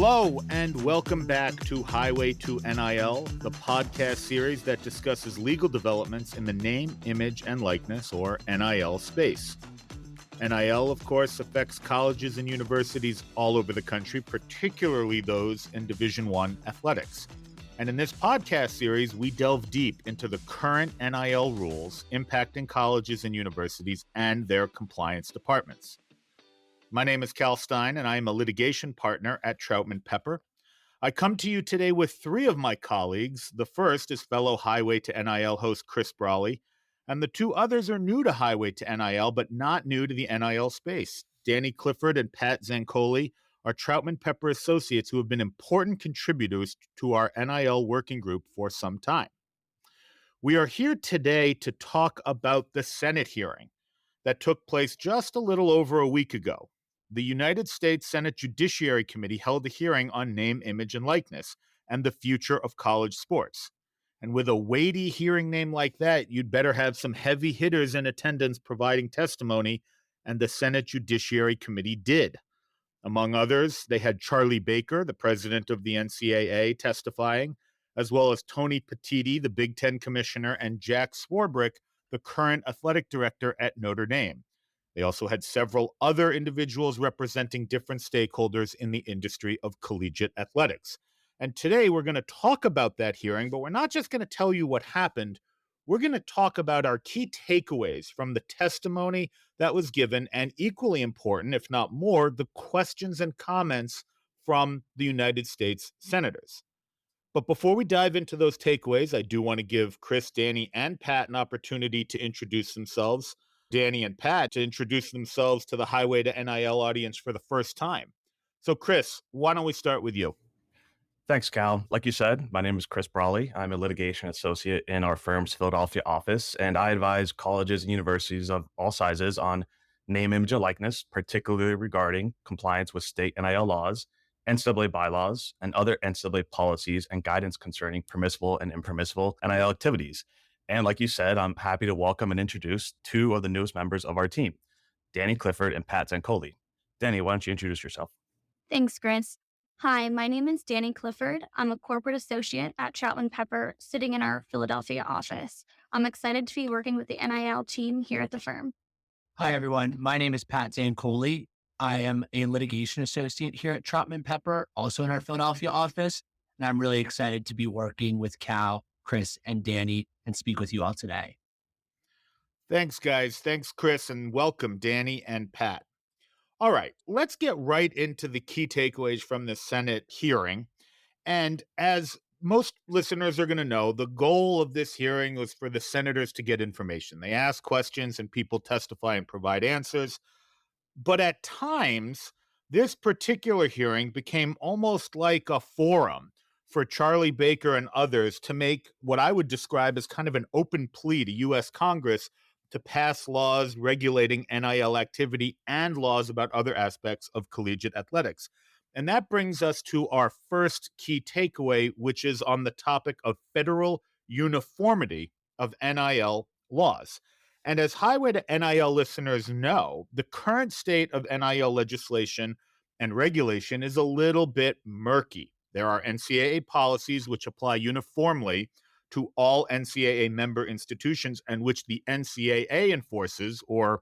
Hello, and welcome back to Highway to NIL, the podcast series that discusses legal developments in the name, image, and likeness, or NIL space. NIL, of course, affects colleges and universities all over the country, particularly those in Division I athletics. And in this podcast series, we delve deep into the current NIL rules impacting colleges and universities and their compliance departments. My name is Cal Stein, and I am a litigation partner at Troutman Pepper. I come to you today with three of my colleagues. The first is fellow Highway to NIL host Chris Brawley, and the two others are new to Highway to NIL, but not new to the NIL space. Danny Clifford and Pat Zancoli are Troutman Pepper associates who have been important contributors to our NIL working group for some time. We are here today to talk about the Senate hearing that took place just a little over a week ago. The United States Senate Judiciary Committee held a hearing on name, image, and likeness and the future of college sports. And with a weighty hearing name like that, you'd better have some heavy hitters in attendance providing testimony, and the Senate Judiciary Committee did. Among others, they had Charlie Baker, the president of the NCAA, testifying, as well as Tony Petitti, the Big Ten commissioner, and Jack Swarbrick, the current athletic director at Notre Dame. They also had several other individuals representing different stakeholders in the industry of collegiate athletics. And today we're going to talk about that hearing, but we're not just going to tell you what happened. We're going to talk about our key takeaways from the testimony that was given, and equally important, if not more, the questions and comments from the United States senators. But before we dive into those takeaways, I do want to give Chris, Danny, and Pat an opportunity to introduce themselves. Danny and Pat to introduce themselves to the Highway to NIL audience for the first time. So Chris, why don't we start with you? Thanks, Cal. Like you said, my name is Chris Brawley. I'm a litigation associate in our firm's Philadelphia office, and I advise colleges and universities of all sizes on name, image, and likeness, particularly regarding compliance with state NIL laws, NCAA bylaws, and other NCAA policies and guidance concerning permissible and impermissible NIL activities. And like you said, I'm happy to welcome and introduce two of the newest members of our team, Danny Clifford and Pat Zancoli. Danny, why don't you introduce yourself? Thanks, Chris. Hi, my name is Danny Clifford. I'm a corporate associate at Troutman Pepper, sitting in our Philadelphia office. I'm excited to be working with the NIL team here at the firm. Hi, everyone. My name is Pat Zancoli. I am a litigation associate here at Troutman Pepper, also in our Philadelphia office. And I'm really excited to be working with Cal, Chris, and Danny and speak with you all today. Thanks, guys. Thanks, Chris, and welcome, Danny and Pat. All right, let's get right into the key takeaways from the Senate hearing. And as most listeners are going to know, the goal of this hearing was for the senators to get information. They ask questions and people testify and provide answers. But at times, this particular hearing became almost like a forum for Charlie Baker and others to make what I would describe as kind of an open plea to U.S. Congress to pass laws regulating NIL activity and laws about other aspects of collegiate athletics. And that brings us to our first key takeaway, which is on the topic of federal uniformity of NIL laws. And as Highway to NIL listeners know, the current state of NIL legislation and regulation is a little bit murky. There are NCAA policies which apply uniformly to all NCAA member institutions and which the NCAA enforces, or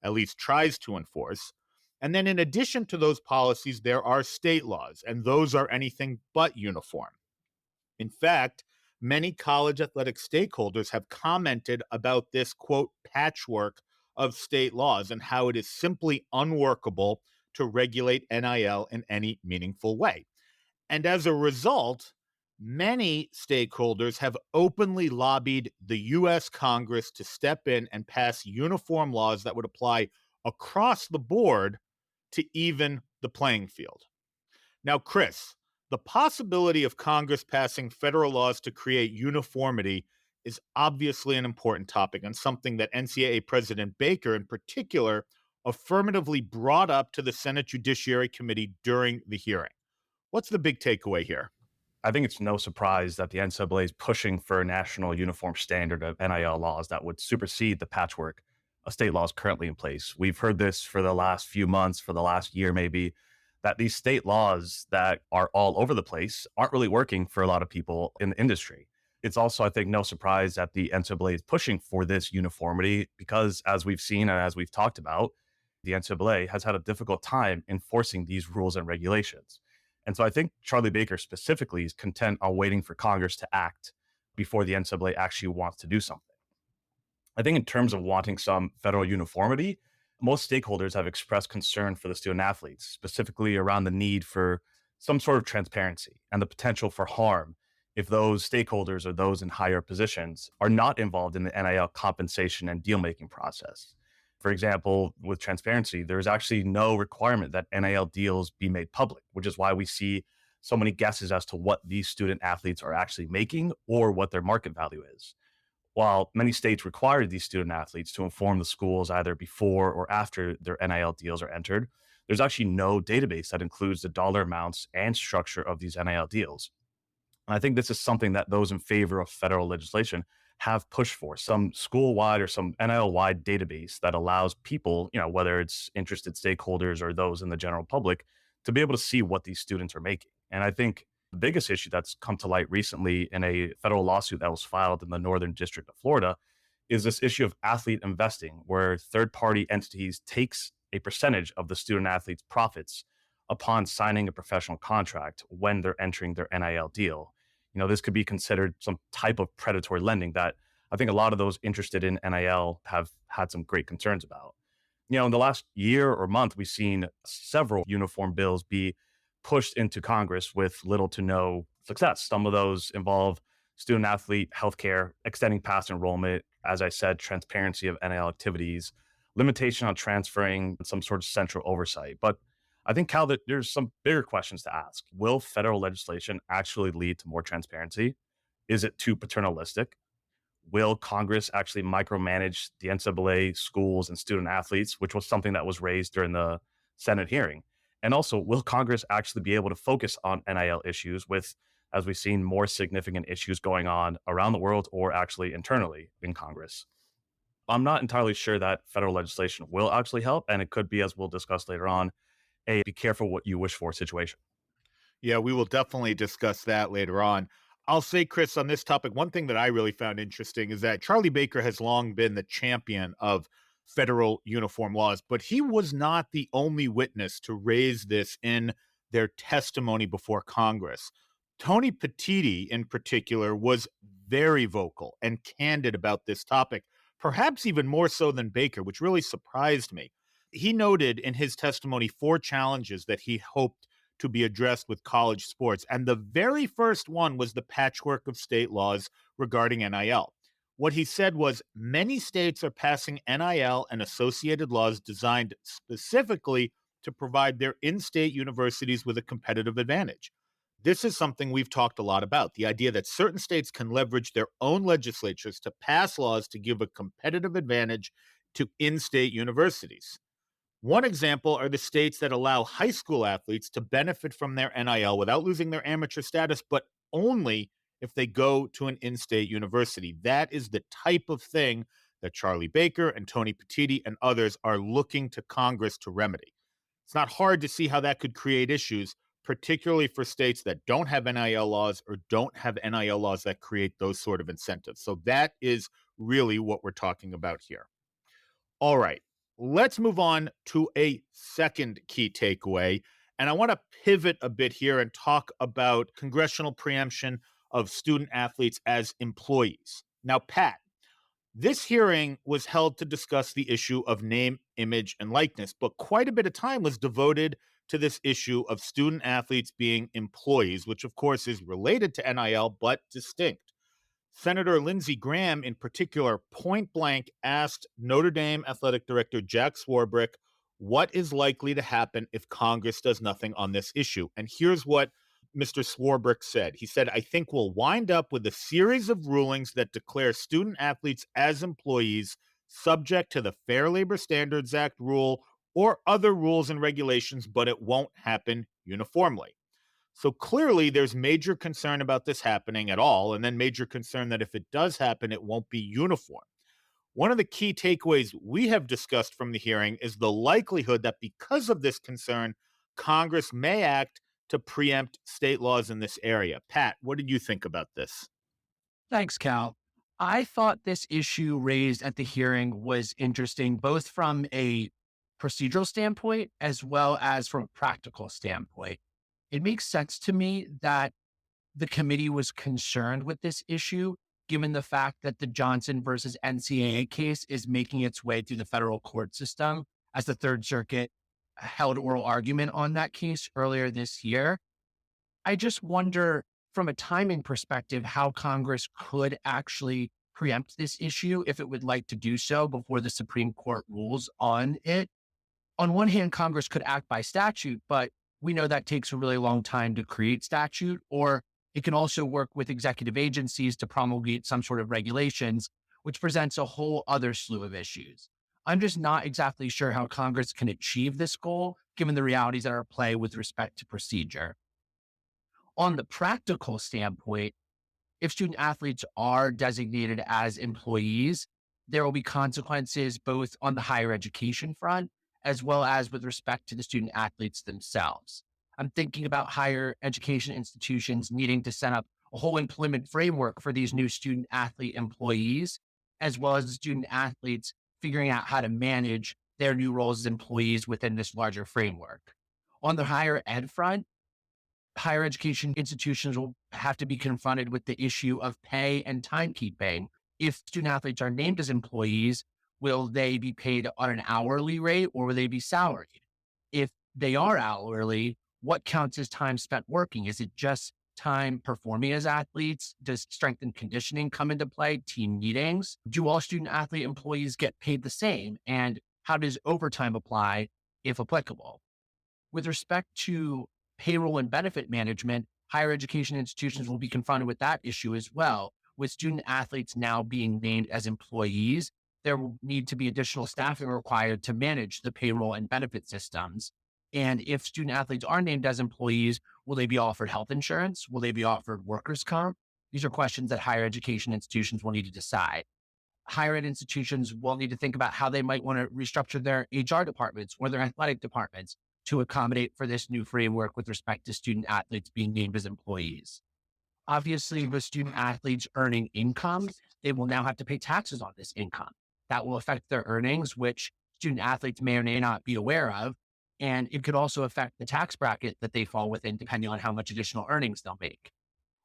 at least tries to enforce. And then in addition to those policies, there are state laws, and those are anything but uniform. In fact, many college athletic stakeholders have commented about this, quote, patchwork of state laws and how it is simply unworkable to regulate NIL in any meaningful way. And as a result, many stakeholders have openly lobbied the U.S. Congress to step in and pass uniform laws that would apply across the board to even the playing field. Now, Chris, the possibility of Congress passing federal laws to create uniformity is obviously an important topic and something that NCAA President Baker, in particular, affirmatively brought up to the Senate Judiciary Committee during the hearing. What's the big takeaway here? I think it's no surprise that the NCAA is pushing for a national uniform standard of NIL laws that would supersede the patchwork of state laws currently in place. We've heard this for the last few months, for the last year maybe, that these state laws that are all over the place aren't really working for a lot of people in the industry. It's also, I think, no surprise that the NCAA is pushing for this uniformity because, as we've seen and as we've talked about, the NCAA has had a difficult time enforcing these rules and regulations. And so I think Charlie Baker specifically is content on waiting for Congress to act before the NCAA actually wants to do something. I think in terms of wanting some federal uniformity, most stakeholders have expressed concern for the student athletes, specifically around the need for some sort of transparency and the potential for harm if those stakeholders or those in higher positions are not involved in the NIL compensation and deal-making process. For example, with transparency, there's actually no requirement that NIL deals be made public, which is why we see so many guesses as to what these student athletes are actually making or what their market value is. While many states require these student athletes to inform the schools either before or after their NIL deals are entered, there's actually no database that includes the dollar amounts and structure of these NIL deals. And I think this is something that those in favor of federal legislation have pushed for, some school-wide or some NIL-wide database that allows people, whether it's interested stakeholders or those in the general public, to be able to see what these students are making. And I think the biggest issue that's come to light recently in a federal lawsuit that was filed in the Northern District of Florida is this issue of athlete investing, where third-party entities takes a percentage of the student athlete's profits upon signing a professional contract when they're entering their NIL deal. This could be considered some type of predatory lending that I think a lot of those interested in NIL have had some great concerns about. In the last year or month, we've seen several uniform bills be pushed into Congress with little to no success. Some of those involve student athlete healthcare, extending past enrollment, as I said, transparency of NIL activities, limitation on transferring, some sort of central oversight. But I think, Cal, that there's some bigger questions to ask. Will federal legislation actually lead to more transparency? Is it too paternalistic? Will Congress actually micromanage the NCAA, schools, and student athletes, which was something that was raised during the Senate hearing? And also, will Congress actually be able to focus on NIL issues with, as we've seen, more significant issues going on around the world or actually internally in Congress? I'm not entirely sure that federal legislation will actually help, and it could be, as we'll discuss later on, a be careful what you wish for situation. Yeah, we will definitely discuss that later on. I'll say, Chris, on this topic, one thing that I really found interesting is that Charlie Baker has long been the champion of federal uniform laws, but he was not the only witness to raise this in their testimony before Congress. Tony Petitti, in particular, was very vocal and candid about this topic, perhaps even more so than Baker, which really surprised me. He noted in his testimony 4 challenges that he hoped to be addressed with college sports. And the very first one was the patchwork of state laws regarding NIL. What he said was many states are passing NIL and associated laws designed specifically to provide their in-state universities with a competitive advantage. This is something we've talked a lot about, the idea that certain states can leverage their own legislatures to pass laws to give a competitive advantage to in-state universities. One example are the states that allow high school athletes to benefit from their NIL without losing their amateur status, but only if they go to an in-state university. That is the type of thing that Charlie Baker and Tony Petitti and others are looking to Congress to remedy. It's not hard to see how that could create issues, particularly for states that don't have NIL laws or don't have NIL laws that create those sort of incentives. So that is really what we're talking about here. All right. Let's move on to a second key takeaway. And I want to pivot a bit here and talk about congressional preemption of student athletes as employees. Now, Pat, this hearing was held to discuss the issue of name, image, and likeness, but quite a bit of time was devoted to this issue of student athletes being employees, which of course is related to NIL, but distinct. Senator Lindsey Graham, in particular, point blank asked Notre Dame Athletic Director Jack Swarbrick what is likely to happen if Congress does nothing on this issue. And here's what Mr. Swarbrick said. He said, I think we'll wind up with a series of rulings that declare student athletes as employees subject to the Fair Labor Standards Act rule or other rules and regulations, but it won't happen uniformly. So clearly there's major concern about this happening at all, and then major concern that if it does happen, it won't be uniform. One of the key takeaways we have discussed from the hearing is the likelihood that because of this concern, Congress may act to preempt state laws in this area. Pat, what did you think about this? Thanks, Cal. I thought this issue raised at the hearing was interesting, both from a procedural standpoint as well as from a practical standpoint. It makes sense to me that the committee was concerned with this issue, given the fact that the Johnson versus NCAA case is making its way through the federal court system, as the Third Circuit held oral argument on that case earlier this year. I just wonder, from a timing perspective, how Congress could actually preempt this issue if it would like to do so before the Supreme Court rules on it. On one hand, Congress could act by statute, but we know that takes a really long time to create statute, or it can also work with executive agencies to promulgate some sort of regulations, which presents a whole other slew of issues. I'm just not exactly sure how Congress can achieve this goal, given the realities that are at play with respect to procedure. On the practical standpoint, if student athletes are designated as employees, there will be consequences both on the higher education front as well as with respect to the student athletes themselves. I'm thinking about higher education institutions needing to set up a whole employment framework for these new student athlete employees, as well as the student athletes figuring out how to manage their new roles as employees within this larger framework. On the higher ed front, higher education institutions will have to be confronted with the issue of pay and timekeeping. If student athletes are named as employees, will they be paid on an hourly rate or will they be salaried? If they are hourly, what counts as time spent working? Is it just time performing as athletes? Does strength and conditioning come into play? Team meetings? Do all student athlete employees get paid the same? And how does overtime apply if applicable? With respect to payroll and benefit management, higher education institutions will be confronted with that issue as well. With student athletes now being named as employees, there will need to be additional staffing required to manage the payroll and benefit systems. And if student athletes are named as employees, will they be offered health insurance? Will they be offered workers' comp? These are questions that higher education institutions will need to decide. Higher ed institutions will need to think about how they might want to restructure their HR departments or their athletic departments to accommodate for this new framework with respect to student athletes being named as employees. Obviously, with student athletes earning income, they will now have to pay taxes on this income. That will affect their earnings, which student athletes may or may not be aware of. And it could also affect the tax bracket that they fall within, depending on how much additional earnings they'll make.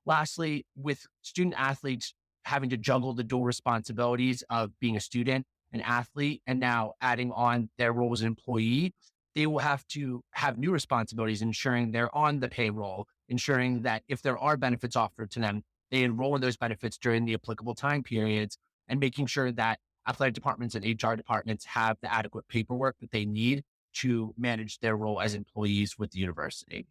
Lastly, with student athletes having to juggle the dual responsibilities of being a student, an athlete, and now adding on their role as an employee, they will have to have new responsibilities, ensuring they're on the payroll, ensuring that if there are benefits offered to them, they enroll in those benefits during the applicable time periods, and making sure that athletic departments and HR departments have the adequate paperwork that they need to manage their role as employees with the university.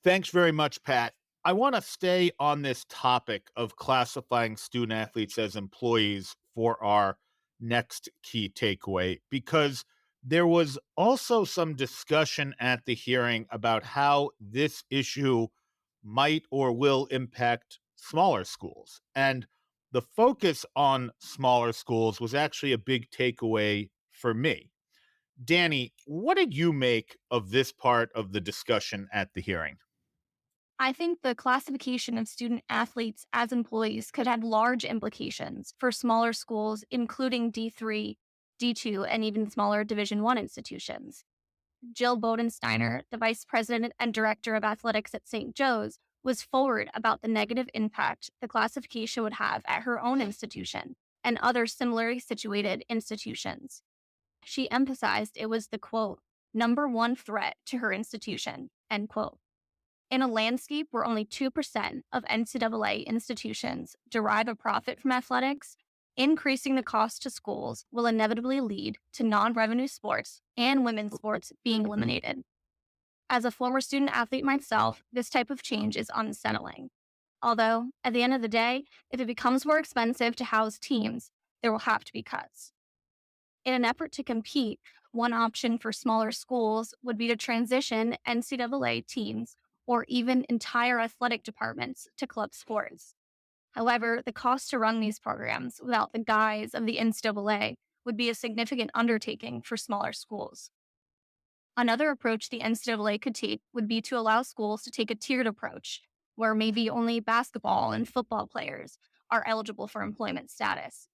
Thanks very much, Pat. I want to stay on this topic of classifying student athletes as employees for our next key takeaway, because there was also some discussion at the hearing about how this issue might or will impact smaller schools. And the focus on smaller schools was actually a big takeaway for me. Danny, what did you make of this part of the discussion at the hearing? I think the classification of student athletes as employees could have large implications for smaller schools, including D3, D2, and even smaller Division I institutions. Jill Bodensteiner, the vice president and director of athletics at St. Joe's, was forward about the negative impact the classification would have at her own institution and other similarly situated institutions. She emphasized it was the, quote, number one threat to her institution, end quote. In a landscape where only 2% of NCAA institutions derive a profit from athletics, increasing the cost to schools will inevitably lead to non-revenue sports and women's sports being eliminated. As a former student athlete myself, this type of change is unsettling. Although, at the end of the day, if it becomes more expensive to house teams, there will have to be cuts. In an effort to compete, one option for smaller schools would be to transition NCAA teams or even entire athletic departments to club sports. However, the cost to run these programs without the guise of the NCAA would be a significant undertaking for smaller schools. Another approach the NCAA could take would be to allow schools to take a tiered approach, where maybe only basketball and football players are eligible for employment status.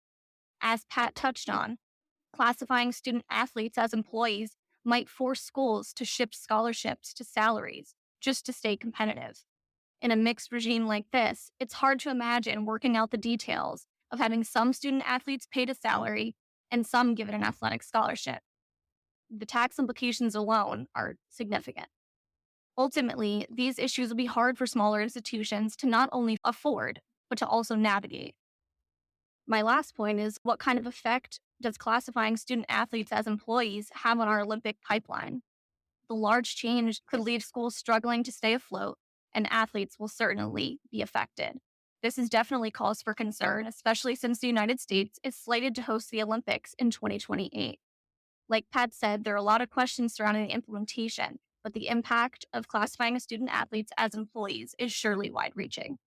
As Pat touched on, classifying student athletes as employees might force schools to shift scholarships to salaries just to stay competitive. In a mixed regime like this, it's hard to imagine working out the details of having some student athletes paid a salary and some given an athletic scholarship. The tax implications alone are significant. Ultimately, these issues will be hard for smaller institutions to not only afford, but to also navigate. My last point is, what kind of effect does classifying student athletes as employees have on our Olympic pipeline? The large change could leave schools struggling to stay afloat, and athletes will certainly be affected. This is definitely cause for concern, especially since the United States is slated to host the Olympics in 2028. Like Pat said, there are a lot of questions surrounding the implementation, but the impact of classifying student athletes as employees is surely wide-reaching.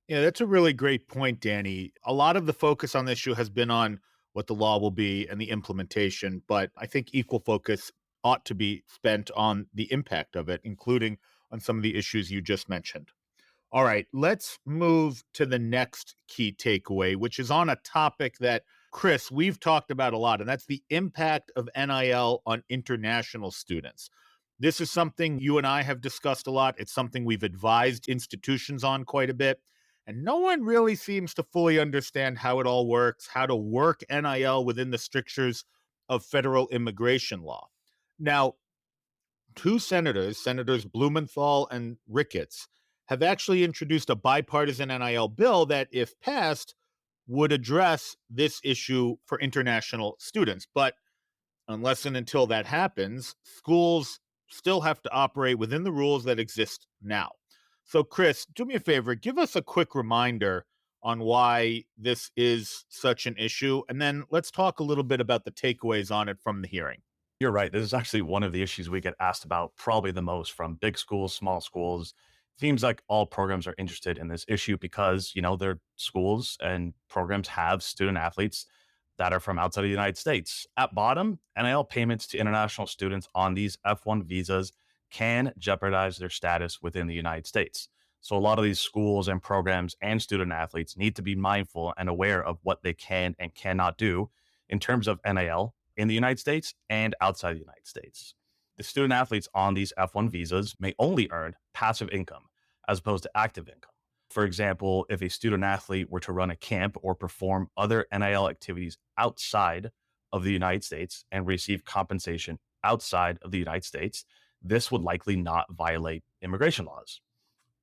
Yeah, that's a really great point, Danny. A lot of the focus on this issue has been on what the law will be and the implementation, but I think equal focus ought to be spent on the impact of it, including on some of the issues you just mentioned. All right, let's move to the next key takeaway, which is on a topic that, Chris, we've talked about a lot, and that's the impact of NIL on international students. This is something you and I have discussed a lot. It's something we've advised institutions on quite a bit. And no one really seems to fully understand how it all works, how to work NIL within the strictures of federal immigration law. Now, two Senators Blumenthal and Ricketts, have actually introduced a bipartisan NIL bill that, if passed, would address this issue for international students. But unless and until that happens, schools still have to operate within the rules that exist now. So, Chris, do me a favor, give us a quick reminder on why this is such an issue, and then let's talk a little bit about the takeaways on it from the hearing. You're right. This is actually one of the issues we get asked about probably the most from big schools, small schools. Seems like all programs are interested in this issue because, their schools and programs have student athletes that are from outside of the United States. At bottom, NIL payments to international students on these F1 visas can jeopardize their status within the United States. So a lot of these schools and programs and student athletes need to be mindful and aware of what they can and cannot do in terms of NIL in the United States and outside the United States. The student athletes on these F1 visas may only earn passive income as opposed to active income. For example, if a student athlete were to run a camp or perform other NIL activities outside of the United States and receive compensation outside of the United States, this would likely not violate immigration laws.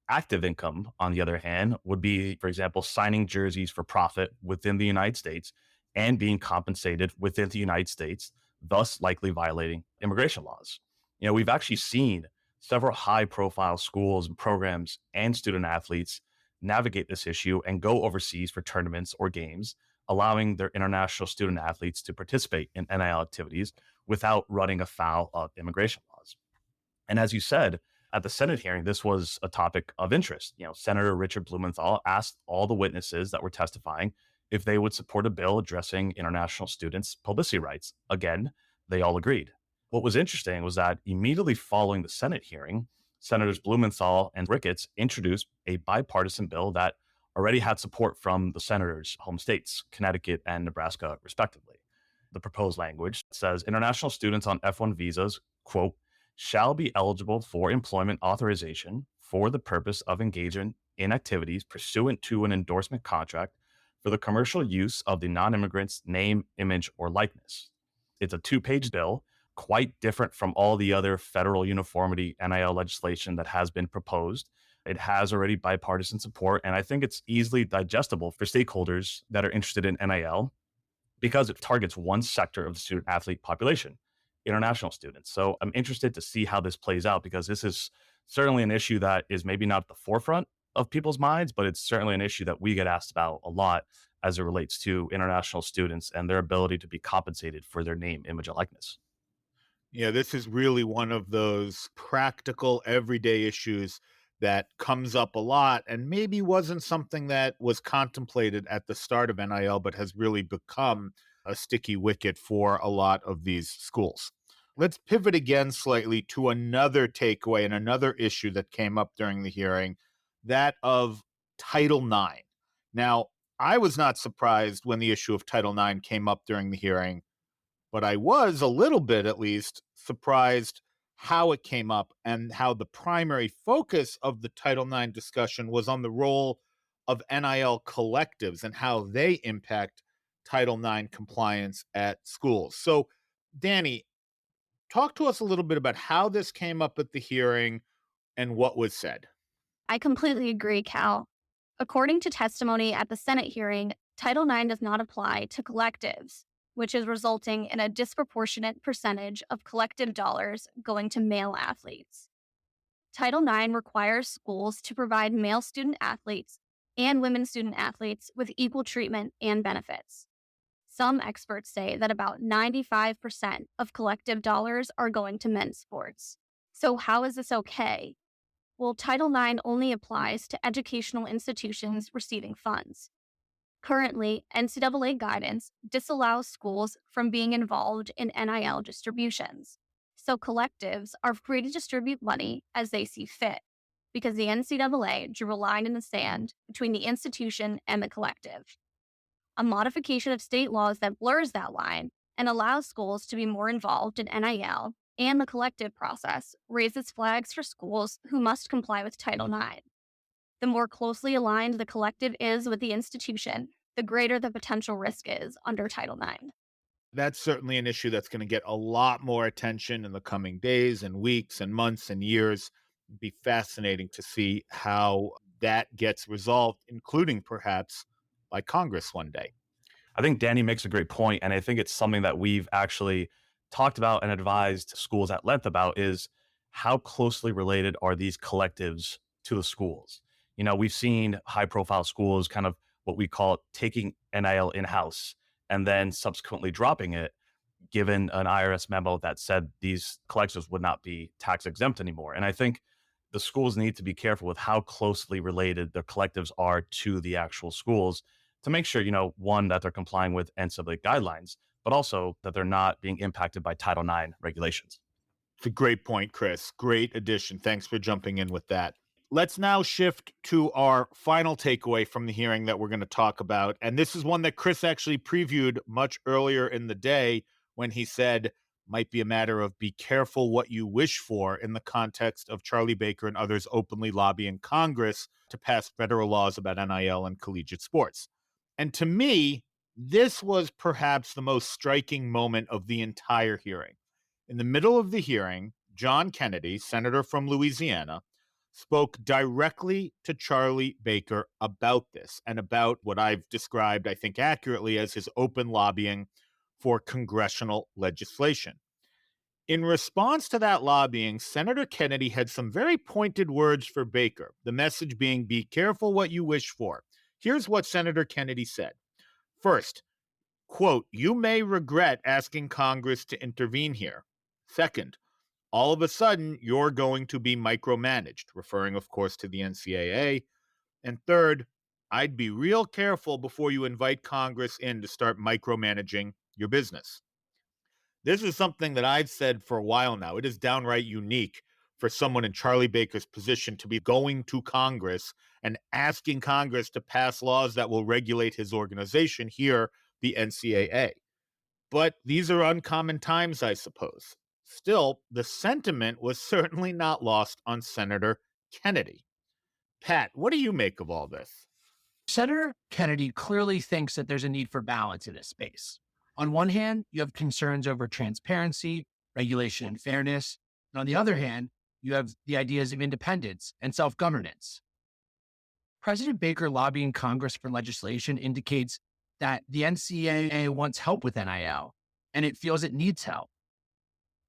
Active income, on the other hand, would be, for example, signing jerseys for profit within the United States and being compensated within the United States, thus likely violating immigration laws. We've actually seen several high-profile schools and programs and student athletes navigate this issue and go overseas for tournaments or games, allowing their international student athletes to participate in NIL activities without running afoul of immigration laws. And as you said, at the Senate hearing, this was a topic of interest. Senator Richard Blumenthal asked all the witnesses that were testifying if they would support a bill addressing international students' publicity rights. Again, they all agreed. What was interesting was that immediately following the Senate hearing, Senators Blumenthal and Ricketts introduced a bipartisan bill that already had support from the senators' home states, Connecticut and Nebraska, respectively. The proposed language says international students on F1 visas, quote, shall be eligible for employment authorization for the purpose of engaging in activities pursuant to an endorsement contract for the commercial use of the non-immigrant's name, image, or likeness. It's a 2-page bill, quite different from all the other federal uniformity NIL legislation that has been proposed. It has already bipartisan support, and I think it's easily digestible for stakeholders that are interested in NIL because it targets one sector of the student athlete population, international students. So I'm interested to see how this plays out because this is certainly an issue that is maybe not at the forefront of people's minds, but it's certainly an issue that we get asked about a lot as it relates to international students and their ability to be compensated for their name, image, and likeness. Yeah, this is really one of those practical everyday issues that comes up a lot and maybe wasn't something that was contemplated at the start of NIL, but has really become a sticky wicket for a lot of these schools. Let's pivot again slightly to another takeaway and another issue that came up during the hearing, that of Title IX. Now, I was not surprised when the issue of Title IX came up during the hearing, but I was a little bit, at least, surprised how it came up and how the primary focus of the Title IX discussion was on the role of NIL collectives and how they impact Title IX compliance at schools. So, Danny, talk to us a little bit about how this came up at the hearing and what was said. I completely agree, Cal. According to testimony at the Senate hearing, Title IX does not apply to collectives, which is resulting in a disproportionate percentage of collective dollars going to male athletes. Title IX requires schools to provide male student athletes and women student athletes with equal treatment and benefits. Some experts say that about 95% of collective dollars are going to men's sports. So, how is this okay? Well, Title IX only applies to educational institutions receiving funds. Currently, NCAA guidance disallows schools from being involved in NIL distributions. So collectives are free to distribute money as they see fit, because the NCAA drew a line in the sand between the institution and the collective. A modification of state laws that blurs that line and allows schools to be more involved in NIL and the collective process raises flags for schools who must comply with Title IX. The more closely aligned the collective is with the institution, the greater the potential risk is under Title IX. That's certainly an issue that's going to get a lot more attention in the coming days and weeks and months and years. It'd be fascinating to see how that gets resolved, including perhaps by Congress one day. I think Danny makes a great point, and I think it's something that we've actually talked about and advised schools at length about is how closely related are these collectives to the schools? You know, we've seen high profile schools kind of what we call taking NIL in-house and then subsequently dropping it, given an IRS memo that said these collectives would not be tax exempt anymore. And I think the schools need to be careful with how closely related the collectives are to the actual schools to make sure, you know, one, that they're complying with NCAA guidelines, but also that they're not being impacted by Title IX regulations. It's a great point, Chris. Great addition. Thanks for jumping in with that. Let's now shift to our final takeaway from the hearing that we're going to talk about. And this is one that Chris actually previewed much earlier in the day when he said, might be a matter of be careful what you wish for in the context of Charlie Baker and others openly lobbying Congress to pass federal laws about NIL and collegiate sports. And to me, this was perhaps the most striking moment of the entire hearing. In the middle of the hearing, John Kennedy, senator from Louisiana, spoke directly to Charlie Baker about this and about what I've described, I think accurately, as his open lobbying for congressional legislation. In response to that lobbying, Senator Kennedy had some very pointed words for Baker, the message being, be careful what you wish for. Here's what Senator Kennedy said. First, quote, you may regret asking Congress to intervene here. Second, all of a sudden, you're going to be micromanaged, referring, of course, to the NCAA. And third, I'd be real careful before you invite Congress in to start micromanaging your business. This is something that I've said for a while now. It is downright unique for someone in Charlie Baker's position to be going to Congress and asking Congress to pass laws that will regulate his organization here, the NCAA. But these are uncommon times, I suppose. Still, the sentiment was certainly not lost on Senator Kennedy. Pat, what do you make of all this? Senator Kennedy clearly thinks that there's a need for balance in this space. On one hand, you have concerns over transparency, regulation, and fairness. And on the other hand, you have the ideas of independence and self-governance. President Baker lobbying Congress for legislation indicates that the NCAA wants help with NIL, and it feels it needs help.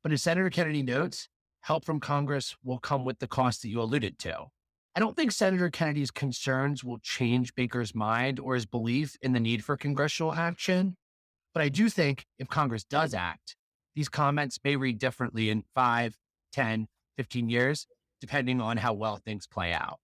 But as Senator Kennedy notes, help from Congress will come with the cost that you alluded to. I don't think Senator Kennedy's concerns will change Baker's mind or his belief in the need for congressional action. But I do think if Congress does act, these comments may read differently in 5, 10, 15 years, depending on how well things play out.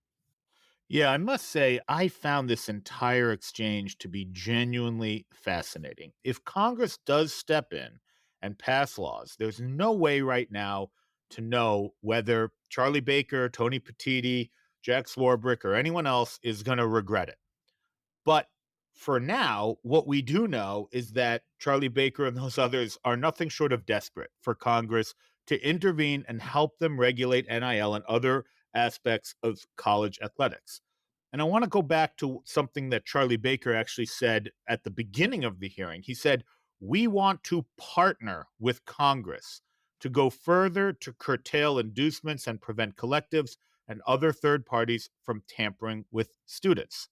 Yeah, I must say, I found this entire exchange to be genuinely fascinating. If Congress does step in and pass laws. There's no way right now to know whether Charlie Baker, Tony Petitti, Jack Swarbrick, or anyone else is going to regret it. But for now, what we do know is that Charlie Baker and those others are nothing short of desperate for Congress to intervene and help them regulate NIL and other aspects of college athletics. And I want to go back to something that Charlie Baker actually said at the beginning of the hearing. He said, "We want to partner with Congress to go further to curtail inducements and prevent collectives and other third parties from tampering with students."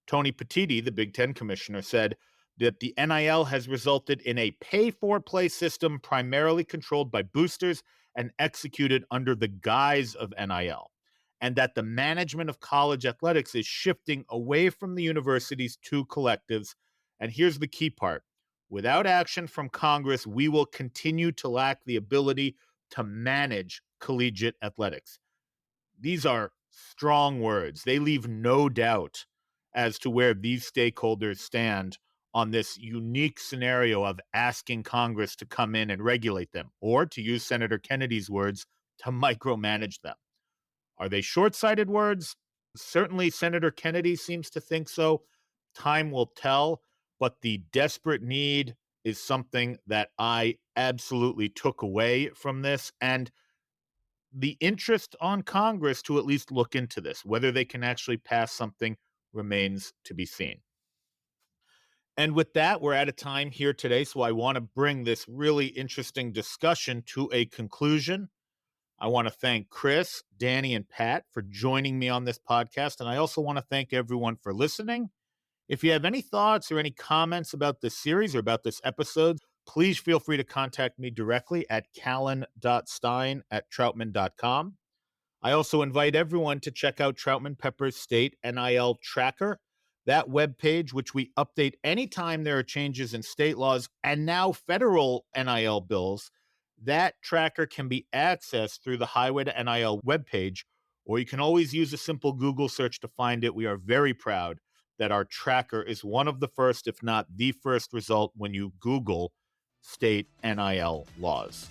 Tony Petitti, the Big Ten commissioner, said that the NIL has resulted in a pay-for-play system primarily controlled by boosters and executed under the guise of NIL, and that the management of college athletics is shifting away from the universities to collectives. And here's the key part. Without action from Congress, we will continue to lack the ability to manage collegiate athletics. These are strong words. They leave no doubt as to where these stakeholders stand on this unique scenario of asking Congress to come in and regulate them, or to use Senator Kennedy's words, to micromanage them. Are they short-sighted words? Certainly Senator Kennedy seems to think so. Time will tell, but the desperate need is something that I absolutely took away from this, and the interest on Congress to at least look into this. Whether they can actually pass something remains to be seen. And with that, we're out of time here today, so I want to bring this really interesting discussion to a conclusion. I want to thank Chris, Danny, and Pat for joining me on this podcast, and I also want to thank everyone for listening. If you have any thoughts or any comments about this series or about this episode, please feel free to contact me directly at callan.stein@troutman.com. I also invite everyone to check out Troutman Pepper's State NIL Tracker, that webpage, which we update anytime there are changes in state laws and now federal NIL bills. That tracker can be accessed through the Highway to NIL webpage, or you can always use a simple Google search to find it. We are very proud that our tracker is one of the first, if not the first result when you Google state NIL laws.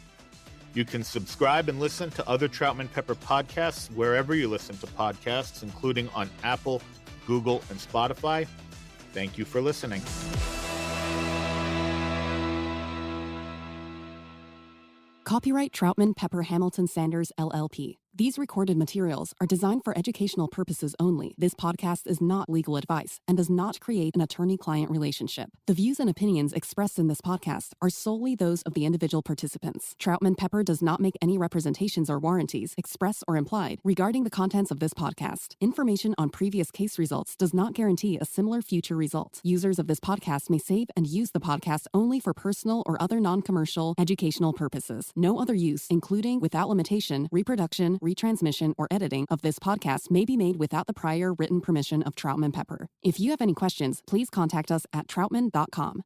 You can subscribe and listen to other Troutman Pepper podcasts wherever you listen to podcasts, including on Apple, Google, and Spotify. Thank you for listening. Copyright Troutman Pepper Hamilton Sanders, LLP. These recorded materials are designed for educational purposes only. This podcast is not legal advice and does not create an attorney-client relationship. The views and opinions expressed in this podcast are solely those of the individual participants. Troutman Pepper does not make any representations or warranties, express or implied, regarding the contents of this podcast. Information on previous case results does not guarantee a similar future result. Users of this podcast may save and use the podcast only for personal or other non-commercial educational purposes. No other use, including, without limitation, reproduction, retransmission, or editing of this podcast may be made without the prior written permission of Troutman Pepper. If you have any questions, please contact us at troutman.com.